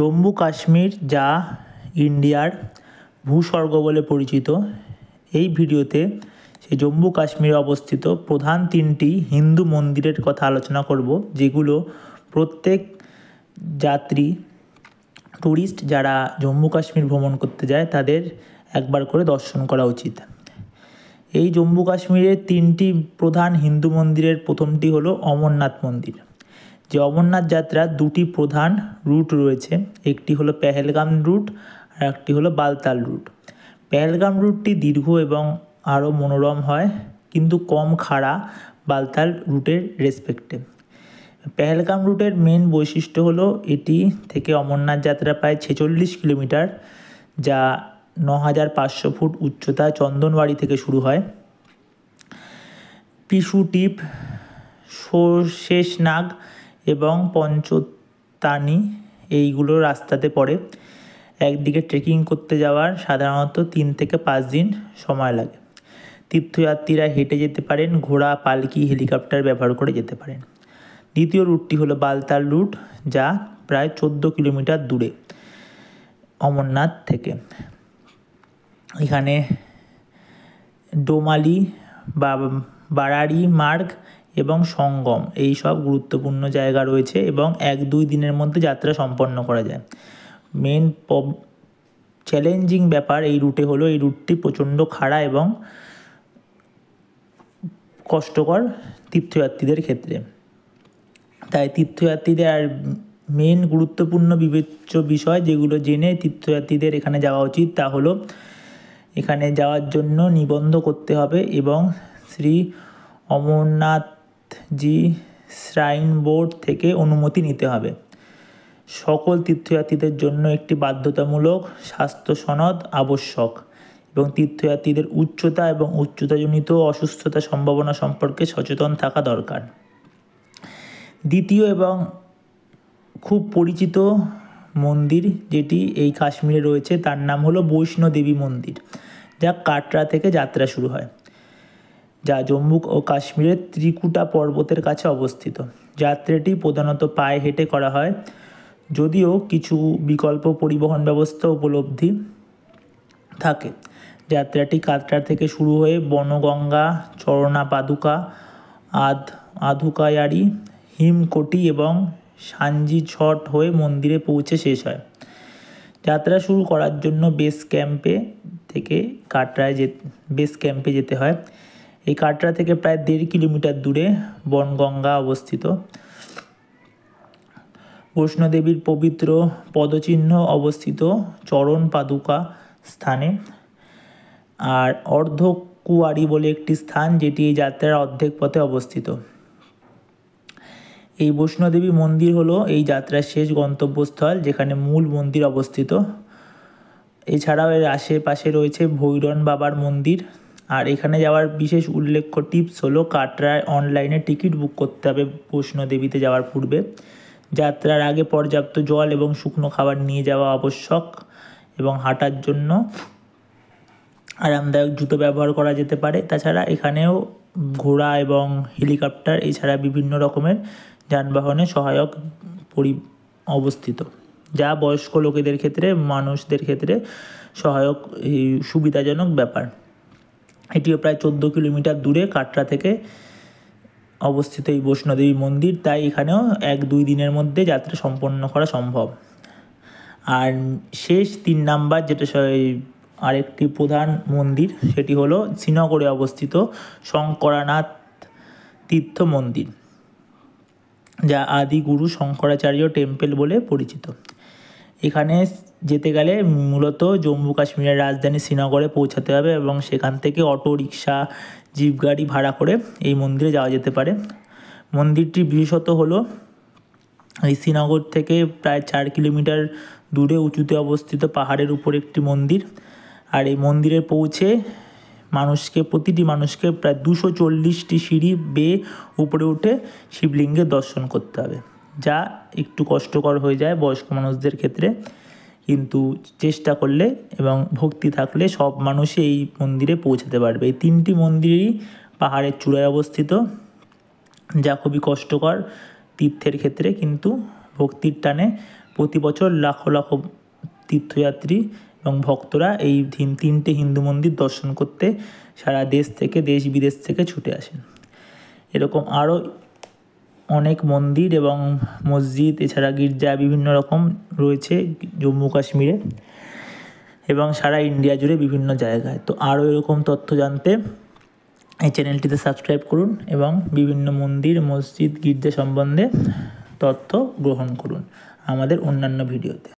জম্মু কাশ্মীর, যা ইন্ডিয়ার ভূস্বর্গ বলে পরিচিত, এই ভিডিওতে সেই জম্মু কাশ্মীরে অবস্থিত প্রধান 3টি হিন্দু মন্দিরের কথা আলোচনা করব, যেগুলো প্রত্যেক যাত্রী ট্যুরিস্ট যারা জম্মু কাশ্মীর ভ্রমণ করতে যায় তাদের একবার করে দর্শন করা উচিত। এই জম্মু কাশ্মীরের 3টি প্রধান হিন্দু মন্দিরের প্রথমটি হলো অমরনাথ মন্দির। যে অমরনাথ যাত্রার 2টি প্রধান রুট রয়েছে, একটি হলো পেহেলগাম রুট আর একটি হলো বালতাল রুট। পেহেলগাম রুটটি দীর্ঘ এবং আরও মনোরম হয়, কিন্তু কম খাড়া বালতাল রুটের রেসপেক্টে। পেহেলগাম রুটের মেন বৈশিষ্ট্য হলো এটি থেকে অমরনাথ যাত্রা প্রায় 46 কিলোমিটার, যা 9,500 ফুট উচ্চতায় চন্দনবাড়ি থেকে শুরু হয়। পিশুটিপ, শেষনাগ এবং পঞ্চতানি এইগুলো রাস্তাতে পড়ে। একদিকে ট্রেকিং করতে যাওয়ার সাধারণত 3 থেকে 5 দিন সময় লাগে। তীর্থযাত্রীরা হেঁটে যেতে পারেন, ঘোড়া, পালকি, হেলিকপ্টার ব্যবহার করে যেতে পারেন। দ্বিতীয় রুটটি হলো বালতাল রুট, যা প্রায় 14 কিলোমিটার দূরে অমরনাথ থেকে। এখানে ডোমালি বা বারারি মার্গ এবং সঙ্গম এই সব গুরুত্বপূর্ণ জায়গা রয়েছে এবং 1-2 দিনের মধ্যে যাত্রা সম্পন্ন করা যায়। মেন চ্যালেঞ্জিং ব্যাপার এই রুটে হলো এই রুটটি প্রচণ্ড খাড়া এবং কষ্টকর তীর্থযাত্রীদের ক্ষেত্রে। তাই তীর্থযাত্রীদের আর মেন গুরুত্বপূর্ণ বিবেচ্য বিষয় যেগুলো জেনে তীর্থযাত্রীদের এখানে যাওয়া উচিত, তা হলো এখানে যাওয়ার জন্য নিবন্ধ করতে হবে এবং শ্রী অমরনাথজি শ্রাইন বোর্ড থেকে অনুমতি নিতে হবে। সকল তীর্থযাত্রীদের জন্য একটি বাধ্যতামূলক স্বাস্থ্য সনদ আবশ্যক এবং তীর্থযাত্রীদের উচ্চতা এবং উচ্চতাজনিত অসুস্থতার সম্ভাবনা সম্পর্কে সচেতন থাকা দরকার। দ্বিতীয় এবং খুব পরিচিত মন্দির যেটি এই কাশ্মীরে রয়েছে তার নাম হলো বৈষ্ণোদেবী মন্দির, যা কাটরা থেকে যাত্রা শুরু হয়, যা জম্মু ও কাশ্মীরের ত্রিকুটা পর্বতের কাছে অবস্থিত। যাত্রাটি প্রধানত পায়ে হেঁটে করা হয়, যদিও কিছু বিকল্প পরিবহন ব্যবস্থা উপলব্ধি থাকে। যাত্রাটি কাটরা থেকে শুরু হয়ে বনগঙ্গা, চরণা পাদুকা, আধুকায়ারি, হিমকোটি এবং সাঞ্জি ছট হয়ে মন্দিরে পৌঁছে শেষ হয়। যাত্রা শুরু করার জন্য বেস ক্যাম্পে যেতে হয়। এই কাটরা থেকে প্রায় 1.5 কিলোমিটার দূরে বনগঙ্গা অবস্থিত। বৈষ্ণোদেবীর পবিত্র পদচিহ্ন অবস্থিত চরণ পাদুকা স্থানে, আর অর্ধকুয়ারি বলে একটি স্থান যেটি এই যাত্রার অর্ধেক পথে অবস্থিত। এই বৈষ্ণোদেবী মন্দির হলো এই যাত্রার শেষ গন্তব্যস্থল, যেখানে মূল মন্দির অবস্থিত। এছাড়াও এর আশেপাশে রয়েছে ভৈরন বাবার মন্দির। আর এখানে যাওয়ার বিশেষ উল্লেখ্য টিপস হলো কাটরায় অনলাইনে টিকিট বুক করতে হবে বৈষ্ণোদেবীতে যাওয়ার পূর্বে। যাত্রার আগে পর্যাপ্ত জল এবং শুকনো খাবার নিয়ে যাওয়া আবশ্যক এবং হাঁটার জন্য আরামদায়ক জুতো ব্যবহার করা যেতে পারে। তাছাড়া এখানেও ঘোড়া এবং হেলিকপ্টার এছাড়া বিভিন্ন রকমের যানবাহনে সহায়ক অবস্থিত, যা বয়স্ক লোকেদের ক্ষেত্রে, মানুষদের ক্ষেত্রে সহায়ক সুবিধাজনক ব্যাপার। এটিও প্রায় 14 কিলোমিটার দূরে কাটরা থেকে অবস্থিত এই বৈষ্ণোদেবী মন্দির, তাই এখানেও 1-2 দিনের মধ্যে যাত্রা সম্পন্ন করা সম্ভব। আর শেষ 3 নাম্বার যেটা আরেকটি প্রধান মন্দির, সেটি হলো শ্রীনগরে অবস্থিত শঙ্করানাথ তীর্থ মন্দির, যা আদি গুরু শঙ্করাচার্য টেম্পল বলে পরিচিত। এখানে যেতে গেলে মূলত জম্মু কাশ্মীরের রাজধানী শ্রীনগরে পৌঁছাতে হবে এবং সেখান থেকে অটো রিক্সা, জিপ গাড়ি ভাড়া করে এই মন্দিরে যাওয়া যেতে পারে। মন্দিরটি বিশেষত হলো এই শ্রীনগর থেকে প্রায় 4 কিলোমিটার দূরে উঁচুতে অবস্থিত পাহাড়ের উপর একটি মন্দির। আর এই মন্দিরে পৌঁছে প্রতিটি মানুষকে প্রায় 240টি সিঁড়ি বেয়ে উপরে উঠে শিবলিঙ্গের দর্শন করতে হবে, যা একটু কষ্টকর হয়ে যায় বয়স্ক মানুষদের ক্ষেত্রে, কিন্তু চেষ্টা করলে এবং ভক্তি থাকলে সব মানুষই এই মন্দিরে পৌঁছাতে পারবে। এই 3টি মন্দিরই পাহাড়ের চূড়ায় অবস্থিত, যা খুবই কষ্টকর তীর্থের ক্ষেত্রে, কিন্তু ভক্তির টানে প্রতি বছর লাখো লাখো তীর্থযাত্রী এবং ভক্তরা এই 3টে হিন্দু মন্দির দর্শন করতে সারা দেশ থেকে, দেশ বিদেশ থেকে ছুটে আসেন। এরকম আরও অনেক মন্দির এবং মসজিদ, এছাড়া গির্জা বিভিন্ন রকম রয়েছে জম্মু কাশ্মীরে এবং সারা ইন্ডিয়া জুড়ে বিভিন্ন জায়গায়। তো আরও এরকম তথ্য জানতে এই চ্যানেলটিতে সাবস্ক্রাইব করুন এবং বিভিন্ন মন্দির, মসজিদ, গির্জা সম্বন্ধে তথ্য গ্রহণ করুন আমাদের অন্যান্য ভিডিওতে।